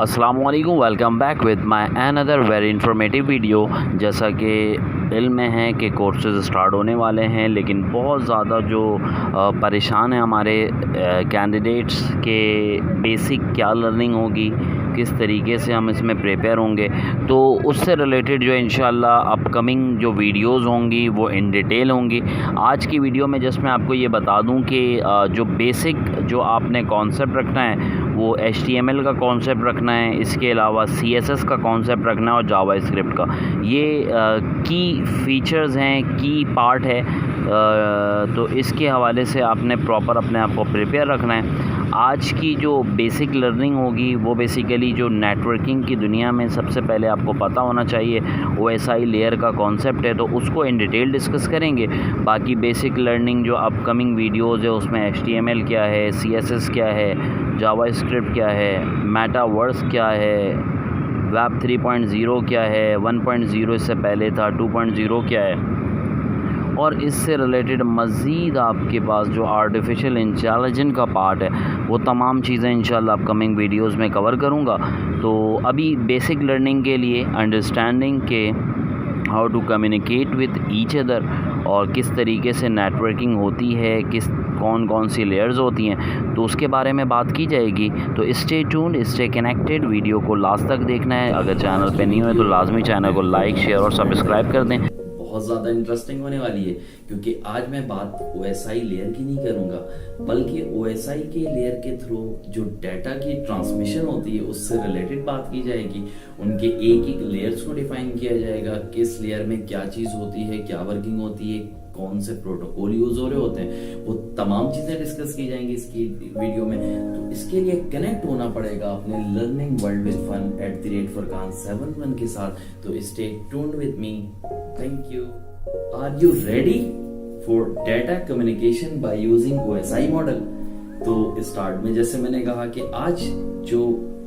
अस्सलामुअलैकुम, welcome back with my another very informative video. जैसा कि इल्म में है कि कोर्सेज़ स्टार्ट होने वाले हैं, लेकिन बहुत ज़्यादा जो परेशान है हमारे कैंडिडेट्स के बेसिक क्या लर्निंग होगी, किस तरीके से हम इसमें प्रिपेयर होंगे, तो उससे रिलेटेड जो इंशाल्लाह अपकमिंग जो वीडियोस होंगी वो इन डिटेल होंगी। आज की वीडियो में जस्ट मैं आपको ये बता दूं कि जो बेसिक जो आपने कॉन्सेप्ट रखना है वो HTML का कॉन्सेप्ट रखना है, इसके अलावा CSS का कॉन्सेप्ट रखना है और जावास्क्रिप्ट का। ये की फ़ीचर्स हैं, की पार्ट है, तो इसके हवाले से आपने प्रॉपर अपने आप को प्रिपेयर रखना है। आज की जो बेसिक लर्निंग होगी वो बेसिकली जो नेटवर्किंग की दुनिया में सबसे पहले आपको पता होना चाहिए OSI लेयर का कॉन्सेप्ट है, तो उसको इन डिटेल डिस्कस करेंगे। बाकी बेसिक लर्निंग जो अपकमिंग वीडियोज़ है उसमें HTML क्या है, CSS क्या है, जावास्क्रिप्ट क्या है, मेटावर्स क्या है, वेब 3.0 क्या है, 1.0 इससे पहले था, 2.0 क्या है, और इससे रिलेटेड मज़ीद आपके पास जो आर्टिफिशियल इंटेलिजेंस का पार्ट है वो तमाम चीज़ें इंशाल्लाह अपकमिंग वीडियोस में कवर करूँगा। तो अभी बेसिक लर्निंग के लिए अंडरस्टैंडिंग के how to communicate with each other और किस तरीके से नेटवर्किंग होती है, कौन कौन सी लेयर्स होती हैं, तो उसके बारे में बात की जाएगी। तो stay tuned, stay connected, video को लास्ट तक देखना है। अगर चैनल पे नहीं हुए तो लाजमी चैनल को लाइक, शेयर और सब्सक्राइब कर दें। बहुत ज़्यादा इंटरेस्टिंग होने वाली है, क्योंकि आज मैं बात OSI लेयर की नहीं करूँगा, बल्कि OSI के लेयर के थ्रू जो डाटा की ट्रांसमिशन होती है उससे रिलेटेड बात की जाएगी। उनके एक एक लेयर्स को डिफाइन किया जाएगा, किस लेयर में क्या चीज़ होती है, क्या वर्किंग होती है, कौन से प्रोटोकॉल यूज हो रहे होते हैं, वो तमाम चीज़ें डिस्कस की जाएंगी इसकी वीडियो में। तो इसके लिए कनेक्ट होना पड़ेगा अपने learning world with fun @Furqan71 के साथ। तो stay tuned with me. Thank you. Are you ready for data communication by using OSI model? तो स्टार्ट में जैसे मैंने कहा कि आज जो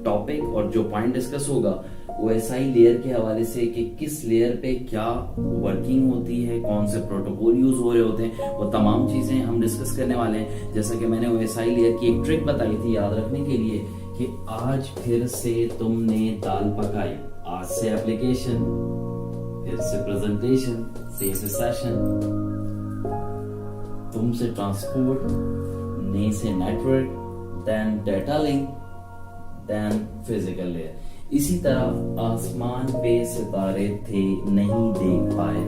टॉपिक और जो पॉइंट डिस्कस होगा OSI लेयर के हवाले से कि किस लेयर पे क्या वर्किंग होती है, कौन से प्रोटोकॉल यूज हो रहे होते हैं, वो तमाम चीजें हम डिस्कस करने वाले हैं। जैसा कि मैंने OSI लेयर की एक ट्रिक बताई थी याद रखने के लिए कि आज फिर से तुमने दाल पकाई। आज से एप्लीकेशन, फिर से प्रेजेंटेशन, से सेशन, तुमसे ट्रांसपोर्ट, ने से network, then data link, then physical layer. इसी तरह आसमान पे सितारे थे नहीं देख पाए।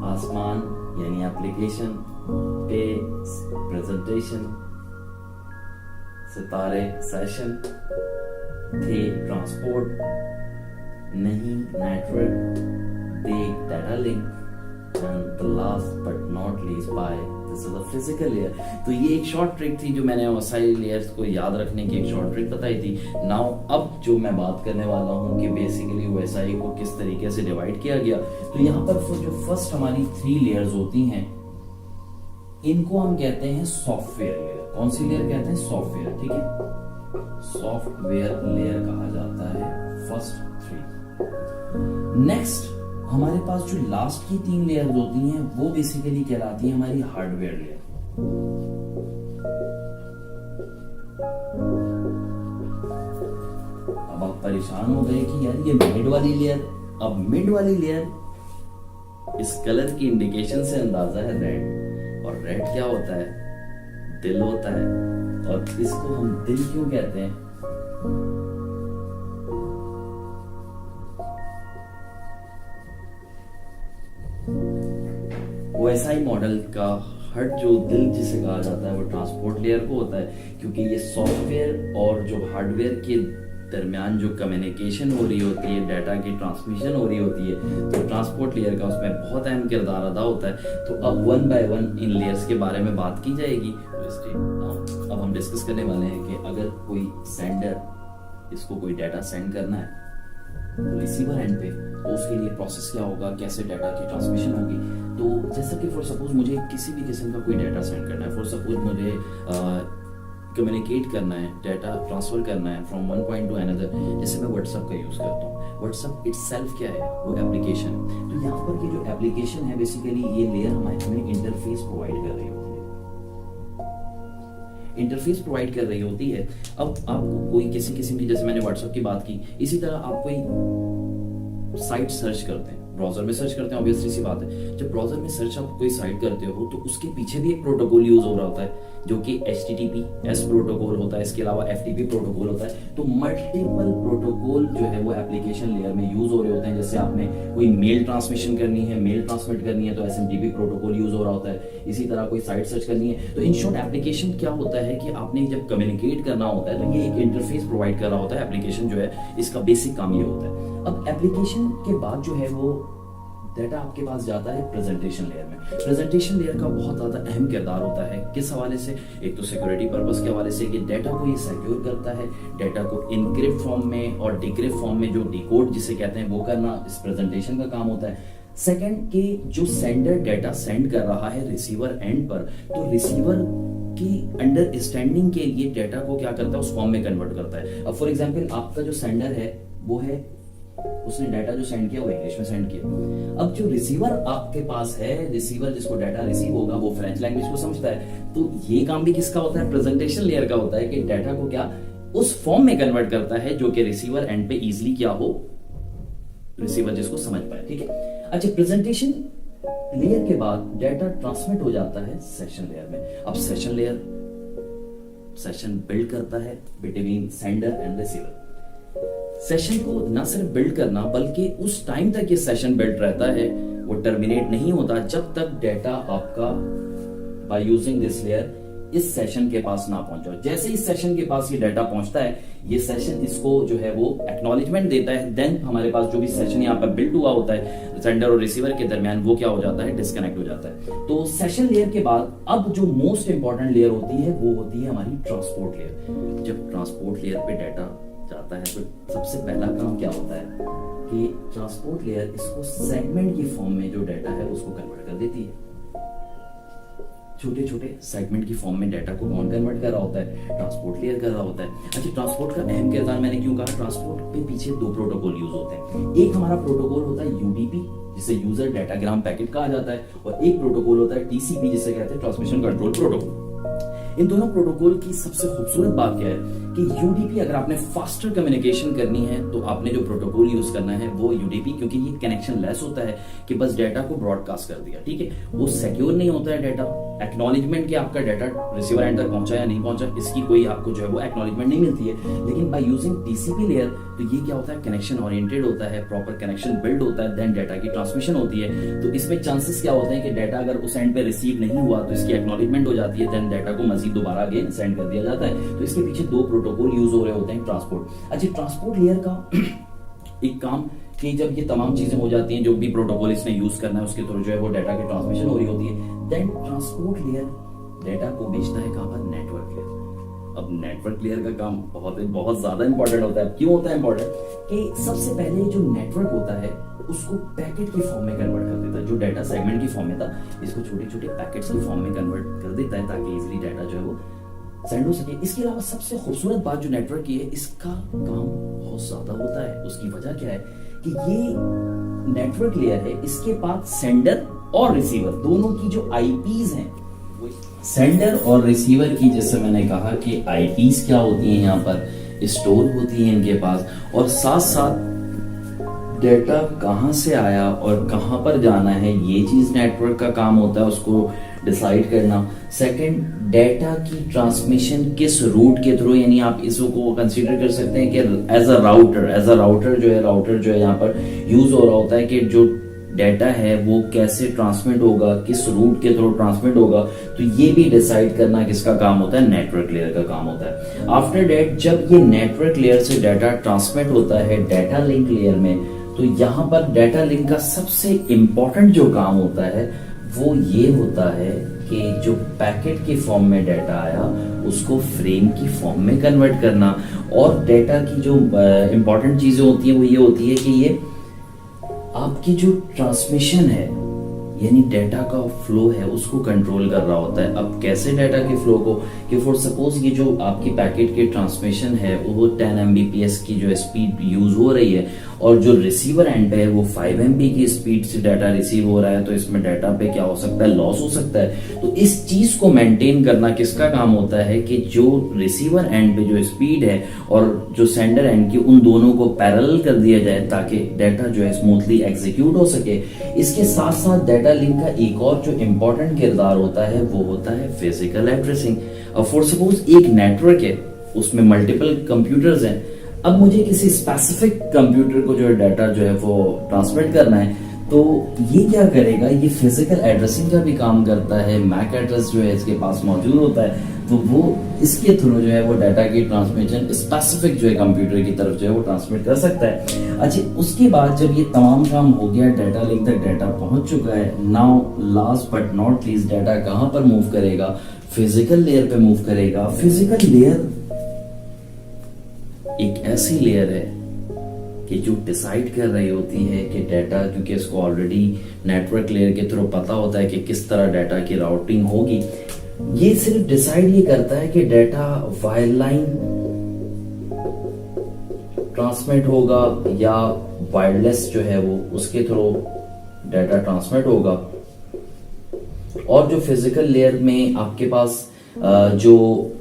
आसमान यानी एप्लीकेशन पे प्रेजेंटेशन, सितारे सेशन, थे ट्रांसपोर्ट, नहीं नेटवर्क, देख data link, and the last but not least by this is a physical layer. तो ये एक शॉर्ट ट्रिक थी जो मैंने OSI लेयर्स को याद रखने की एक शॉर्ट ट्रिक बताई थी। नाउ अब जो मैं बात करने वाला हूँ कि बेसिकली OSI को किस तरीके से डिवाइड किया गया। तो यहाँ पर जो फर्स्ट हमारी 3 लेयर्स होती हैं इनको हम कहते हैं सॉफ्टवेयर लेयर। कौन सी लेयर कहते हैं? सॉफ्टवेयर। ठीक है, सॉफ्टवेयर लेयर कहा जाता है फर्स्ट 3। नेक्स्ट हमारे पास जो लास्ट की 3 लेयर होती हैं वो बेसिकली कहलाती है हमारी हार्डवेयर लेयर। अब आप परेशान हो गए कि यार ये मिड वाली लेयर। अब मिड वाली लेयर, इस कलर की इंडिकेशन से अंदाजा है रेड, और रेड क्या होता है? दिल होता है। और इसको हम दिल क्यों कहते हैं? OSI मॉडल का हर्ट जो दिल जिसे कहा जाता है वो ट्रांसपोर्ट लेयर को होता है, क्योंकि ये सॉफ्टवेयर और जो हार्डवेयर के दरमियान जो कम्युनिकेशन हो रही होती है, डाटा की ट्रांसमिशन हो रही होती है, तो ट्रांसपोर्ट लेयर का उसमें बहुत अहम किरदार अदा होता है। तो अब 1 बाय 1 इन लेयर्स के बारे में बात की जाएगी। तो अब हम डिस्कस करने वाले हैं कि अगर कोई सेंडर, इसको कोई डाटा सेंड करना है तो रिसीवर एंड पे, तो उसके लिए प्रोसेस क्या होगा, कैसे डाटा की ट्रांसमिशन होगी। तो जैसा कि फॉर सपोज मुझे किसी भी किस्म का कोई डाटा सेंड करना है, फॉर सपोज मुझे कम्युनिकेट करना है, डाटा ट्रांसफर करना है from one point two another, जैसे मैं व्हाट्सएप का यूज करता हूँ। व्हाट्सएप इटसेल्फ क्या है? वो एप्लीकेशन। तो यहाँ पर की जो एप्लीकेशन है बेसिकली ये लेयर हमें इंटरफेस प्रोवाइड कर रही होती है। इंटरफेस प्रोवाइड कर रही होती है। अब आपको कोई किसी किस्म की, जैसे मैंने व्हाट्सएप की बात की, इसी तरह आप कोई साइट सर्च करते हैं, ब्राउजर में सर्च करते हैं, ऑब्वियसली सी बात है। जब ब्राउजर में सर्च आप कोई साइट करते हो तो उसके पीछे भी एक प्रोटोकॉल यूज हो रहा होता है जो कि HTTPS प्रोटोकॉल होता है, इसके अलावा FTP प्रोटोकॉल होता है। तो मल्टीपल प्रोटोकॉल जो है वो एप्लीकेशन लेयर में यूज हो रहे होते हैं। जैसे आपने कोई मेल ट्रांसमिशन करनी है, मेल ट्रांसमिट करनी है तो SMTP प्रोटोकॉल यूज हो रहा होता है। इसी तरह कोई साइट सर्च करनी है तो इन शॉर्ट एप्लीकेशन क्या होता है कि आपने जब कम्युनिकेट करना होता है तो ये एक इंटरफेस प्रोवाइड कर रहा होता है एप्लीकेशन जो है, इसका बेसिक काम ये होता है। अब एप्लीकेशन के बाद जो है वो डाटा आपके पास जाता है प्रेजेंटेशन लेयर में। प्रेजेंटेशन लेयर का बहुत ज्यादा अहम किरदार होता है। किस हवाले से? एक तो सिक्योरिटी पर्पस के हवाले से कि डाटा को ये सिक्योर करता है, डाटा को इनक्रिप्ट फॉर्म में और डिक्रिप्ट फॉर्म में जो डिकोड जिसे कहते हैं वो करना इस प्रेजेंटेशन का काम होता है। सेकंड कि जो सेंडर डाटा सेंड कर रहा है रिसीवर एंड पर, तो रिसीवर की अंडरस्टैंडिंग के लिए डाटा को क्या करता है, उस फॉर्म में कन्वर्ट करता है। अब फॉर एग्जांपल आपका जो सेंडर है वो है, उसने डाटा जो सेंड किया वो इंग्लिश में सेंड किया। अब जो रिसीवर आपके पास है, रिसीवर जिसको डाटा रिसीव होगा वो फ्रेंच लैंग्वेज को समझता है। तो ये काम भी किसका होता है? प्रेजेंटेशन लेयर का होता है कि डाटा को क्या उस फॉर्म में कन्वर्ट करता है जो कि रिसीवर एंड पे इजीली क्या हो, रिसीवर जिसको समझ पाए। ठीक है। अच्छा, प्रेजेंटेशन लेयर के बाद डाटा ट्रांसमिट हो जाता है सेशन लेयर में। अब सेशन लेयर सेशन बिल्ड करता है between sender and receiver. Session को ना सिर्फ बिल्ड करना बल्कि उस टाइम तक ये सेशन बिल्ड रहता है, वो टर्मिनेट नहीं होता जब तक डाटा आपका बाय यूजिंग दिस लेयर इस सेशन के पास ना पहुंचा। जैसे इस सेशन के पास ये डाटा पहुंचता है, ये सेशन इसको जो है वो एक्नॉलेजमेंट देता है, देन हमारे पास जो भी सेशन यहाँ पर बिल्ड हुआ होता है सेंडर और रिसीवर के दरमियान वो क्या हो जाता है, डिस्कनेक्ट हो जाता है। तो सेशन लेयर के बाद अब जो मोस्ट इंपॉर्टेंट लेयर होती है वो होती है हमारी ट्रांसपोर्ट लेयर। जब ट्रांसपोर्ट लेयर पे डाटा जाता है तो सबसे पहला काम क्या होता है कि ट्रांसपोर्ट लेयर इसको सेगमेंट की फॉर्म में जो डाटा है उसको कन्वर्ट कर देती है। छोटे छोटे सेगमेंट की फॉर्म में डाटा को कौन कन्वर्ट कर रहा होता है? ट्रांसपोर्ट लेयर कर रहा होता है। अच्छा, ट्रांसपोर्ट का अहम किरदार मैंने क्यों कहा? ट्रांसपोर्ट के पीछे दो प्रोटोकॉल यूज होते हैं। एक हमारा प्रोटोकॉल होता है UDP जिसे यूजर डाटाग्राम पैकेट कहा जाता है, और एक प्रोटोकॉल होता है TCP जिसे कहते हैं ट्रांसमिशन कंट्रोल प्रोटोकॉल। इन दोनों प्रोटोकॉल की सबसे खूबसूरत बात क्या है कि UDP अगर आपने फास्टर कम्युनिकेशन करनी है तो आपने जो प्रोटोकॉल यूज करना है वो UDP, क्योंकि ये कनेक्शन लेस होता है कि बस डाटा को ब्रॉडकास्ट कर दिया। ठीक है, वो सिक्योर नहीं होता है डाटा, एक्नॉलेजमेंट कि आपका डाटा रिसीवर एंड तक पहुंचा या नहीं पहुंचा इसकी कोई आपको जो है वो एक्नॉलेजमेंट नहीं मिलती है। लेकिन बाय यूजिंग TCP लेयर तो ये क्या होता है, कनेक्शन ओरिएंटेड होता है, प्रॉपर कनेक्शन बिल्ड होता है, देन डाटा की ट्रांसमिशन होती है। तो इसमें चांसेस क्या होते हैं कि डाटा अगर उस एंड पे रिसीव नहीं हुआ तो इसकी एक्नॉलेजमेंट हो जाती है, देन डाटा को मजीद दोबारा अगेन सेंड कर दिया जाता है। तो इसके पीछे दो प्रोटोकॉल यूज हो रहे होते हैं ट्रांसपोर्ट। अच्छा, ट्रांसपोर्ट लेयर का एक काम कि जब ये तमाम चीजें हो जाती हैं, जो भी प्रोटोकॉल इसने यूज करना है उसके थ्रू जो है वो डाटा की ट्रांसमिशन हो रही होती है, देन ट्रांसपोर्ट लेयर डाटा को भेजता है कहां पर? Network layer. अब नेटवर्क लेयर का काम बहुत ज्यादा इंपॉर्टेंट होता है। क्यों होता है इंपॉर्टेंट? कि सबसे पहले जो नेटवर्क होता है उसको पैकेट की फॉर्म में कन्वर्ट कर देता है। जो डाटा सेगमेंट की फॉर्म में था इसको छोटे छोटे पैकेट्स की फॉर्म में कन्वर्ट कर देता है ताकि इजीली डाटा जो है वो सेंड हो सके। इसके अलावा सबसे खूबसूरत बात जो नेटवर्क की है, इसका काम बहुत ज्यादा होता है। उसकी वजह क्या है कि ये नेटवर्क लेयर है, इसके पास सेंडर और रिसीवर दोनों की जो IPs हैं, सेंडर और रिसीवर की, जैसे मैंने कहा कि IPs क्या होती हैं यहाँ पर स्टोर होती हैं इनके पास, और साथ साथ डेटा कहां से आया और कहां पर जाना है ये चीज नेटवर्क का काम होता है, उसको डिसाइड करना। सेकंड, डेटा की ट्रांसमिशन किस रूट के थ्रू, यानी आप इसको कंसीडर कर सकते हैं कि एज अ राउटर जो है यहाँ पर यूज हो रहा होता है कि जो डेटा है वो कैसे ट्रांसमिट होगा, किस रूट के थ्रू ट्रांसमिट होगा। तो ये भी डिसाइड करना किसका काम होता है? नेटवर्क लेयर का काम होता है। आफ्टर दैट जब ये नेटवर्क लेयर से डाटा ट्रांसमिट होता है डाटा लिंक लेयर में, तो यहाँ पर डाटा लिंक का सबसे इंपॉर्टेंट जो काम होता है वो ये होता है कि जो पैकेट की फॉर्म में डाटा आया उसको फ्रेम की फॉर्म में कन्वर्ट करना। और डाटा की जो इंपॉर्टेंट चीजें होती है वो ये होती है कि ये आपकी जो ट्रांसमिशन है, यानी डाटा का फ्लो है उसको कंट्रोल कर रहा होता है। अब कैसे डाटा के फ्लो को, कि फॉर सपोज ये जो आपकी पैकेट की ट्रांसमिशन है वो 10 Mbps की जो स्पीड यूज हो रही है और जो रिसीवर एंड पे है वो 5 MB की स्पीड से डाटा रिसीव हो रहा है, तो इसमें डाटा पे क्या हो सकता है, लॉस हो सकता है। तो इस चीज को मेंटेन करना किसका काम होता है कि जो रिसीवर एंड पे जो स्पीड है और जो सेंडर एंड की, उन दोनों को पैरेलल कर दिया जाए ताकि डाटा जो है स्मूथली एग्जीक्यूट हो सके। इसके साथ साथ डाटा लिंक का एक और जो इंपॉर्टेंट किरदार होता है वो होता है फिजिकल एड्रेसिंग। अब फॉर सपोज एक नेटवर्क है, उसमें मल्टीपल कंप्यूटर्स हैं। अब मुझे किसी स्पेसिफिक कंप्यूटर को जो है डाटा जो है वो ट्रांसमिट करना है, तो ये क्या करेगा, ये फिजिकल एड्रेसिंग का भी काम करता है। मैक एड्रेस जो है इसके पास मौजूद होता है, तो वो इसके थ्रू जो है वो डाटा की ट्रांसमिशन स्पेसिफिक जो है कंप्यूटर की तरफ जो है वो ट्रांसमिट कर सकता है। अच्छा, उसके बाद जब ये तमाम काम हो गया, डाटा लिंक तक डाटा पहुंच चुका है, now last but not least data कहां पर मूव करेगा, फिजिकल लेयर पे मूव करेगा। फिजिकल लेयर एक ऐसी लेयर है कि जो डिसाइड कर रही होती है कि डाटा, क्योंकि इसको ऑलरेडी नेटवर्क लेयर के थ्रू पता होता है कि किस तरह डाटा की राउटिंग होगी, ये सिर्फ डिसाइड ये करता है कि डाटा वायर लाइन ट्रांसमिट होगा या वायरलेस जो है वो उसके थ्रू डाटा ट्रांसमिट होगा। और जो फिजिकल लेयर में आपके पास जो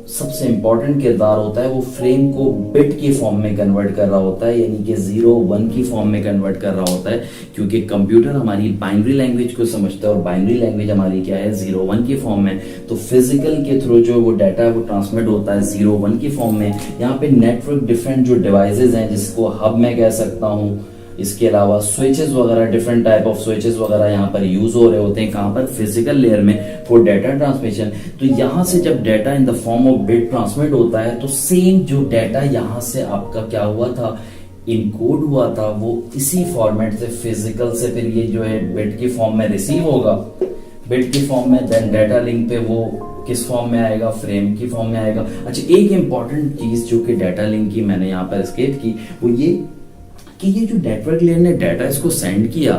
सबसे इंपॉर्टेंट किरदार होता है वो फ्रेम को बिट की फॉर्म में कन्वर्ट कर रहा होता है, यानी कि 0-1 की फॉर्म में कन्वर्ट कर रहा होता है, क्योंकि कंप्यूटर हमारी बाइनरी लैंग्वेज को समझता है और बाइनरी लैंग्वेज हमारी क्या है, 0-1 की फॉर्म में। तो फिजिकल के थ्रू जो वो डाटा है वो ट्रांसमिट होता है 0-1 की फॉर्म में। यहाँ पे नेटवर्क डिफरेंट जो डिवाइसेज हैं, जिसको हब मैं कह सकता हूँ, इसके अलावा स्विचेस वगैरह, डिफरेंट टाइप ऑफ स्विचेस वगैरह यहाँ पर यूज हो रहे होते हैं। कहां पर, फिजिकल लेयर में, फॉर डाटा ट्रांसमिशन। तो यहां से जब data in the form of bit transmit होता है, तो सेम जो डाटा यहां से आपका क्या हुआ था, इनकोड हुआ था, वो इसी फॉर्मेट से फिजिकल से फिर ये जो है बिट की फॉर्म में रिसीव होगा, बिट की फॉर्म में। देन डाटा लिंक पे वो किस फॉर्म में आएगा, फ्रेम की फॉर्म में आएगा। अच्छा, एक इंपॉर्टेंट चीज जो कि डाटा लिंक की मैंने यहाँ पर स्केप की, वो ये कि ये जो नेटवर्क लेयर ने डाटा इसको सेंड किया,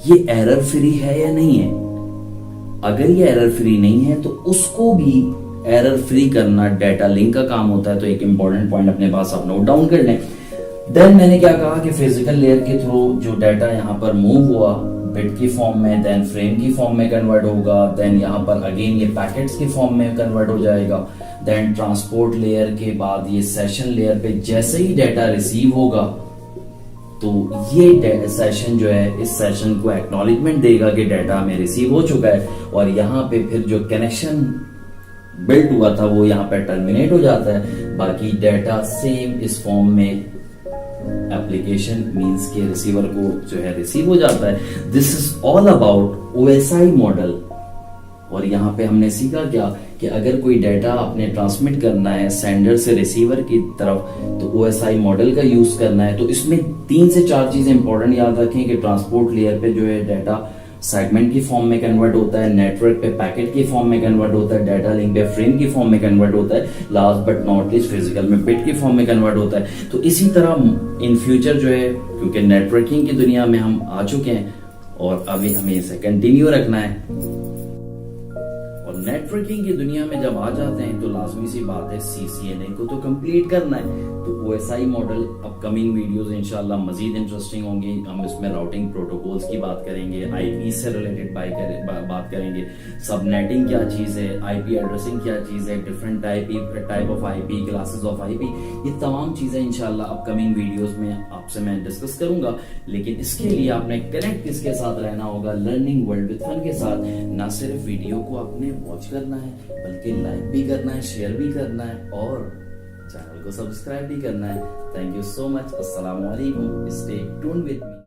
ये एरर फ्री है या नहीं है। अगर ये एरर फ्री नहीं है तो उसको भी एरर फ्री करना डाटा लिंक का काम होता है। तो एक इंपॉर्टेंट पॉइंट अपने पास आप नोट डाउन कर लें। देन मैंने क्या कहा कि फिजिकल लेयर के थ्रू जो डाटा यहाँ पर मूव हुआ बिट की फॉर्म में, देन फ्रेम की फॉर्म में कन्वर्ट होगा, देन यहाँ पर अगेन ये पैकेट्स की फॉर्म में कन्वर्ट हो जाएगा। देन ट्रांसपोर्ट लेयर के बाद ये सेशन लेयर पे जैसे ही डाटा रिसीव होगा, तो ये सेशन जो है, इस सेशन को एक्नॉलेजमेंट देगा कि डाटा हमें रिसीव हो चुका है, और यहाँ पे फिर जो कनेक्शन बिल्ड हुआ था वो यहाँ पे टर्मिनेट हो जाता है। बाकी डाटा सेम इस फॉर्म में एप्लीकेशन मींस के रिसीवर को जो है रिसीव हो जाता है। This is all about OSI model. और यहाँ पे हमने सीखा क्या कि अगर कोई डाटा आपने ट्रांसमिट करना है सेंडर से रिसीवर की तरफ, तो OSI मॉडल का यूज करना है। तो इसमें 3 से 4 चीजें इंपॉर्टेंट याद रखें कि ट्रांसपोर्ट लेयर पे जो है डाटा सेगमेंट की फॉर्म में कन्वर्ट होता है, नेटवर्क पे पैकेट की फॉर्म में कन्वर्ट होता है, डाटा लिंक पे फ्रेम की फॉर्म में कन्वर्ट होता है, last but not least physical में बिट की फॉर्म में कन्वर्ट होता है। तो इसी तरह इन फ्यूचर जो है, क्योंकि नेटवर्किंग की दुनिया में हम आ चुके हैं और अभी हमें इसे कंटिन्यू रखना है। नेटवर्किंग की दुनिया में जब आ जाते हैं तो लाजमी सी बात है CCNA को तो कंप्लीट करना है। तो OSI मॉडल अपकमिंग वीडियोस इंशाल्लाह मजीद इंटरेस्टिंग होंगी। हम इसमें राउटिंग प्रोटोकॉल्स की बात करेंगे, IP से रिलेटेड बात करेंगे, सबनेटिंग क्या चीज है, IP एड्रेसिंग क्या चीज है, different type of IP, classes of IP, ये तमाम चीजें इंशाल्लाह अपकमिंग वीडियोस में आपसे मैं डिस्कस करूंगा। लेकिन इसके लिए आपने कनेक्ट किसके साथ रहना होगा, लर्निंग वर्ल्ड विद फन के साथ। ना सिर्फ वीडियो को आपने वॉच करना है, बल्कि लाइक भी करना है, शेयर भी करना है और चैनल को सब्सक्राइब भी करना है। Thank you so much. अस्सलाम वालेकुम। Stay tuned with me.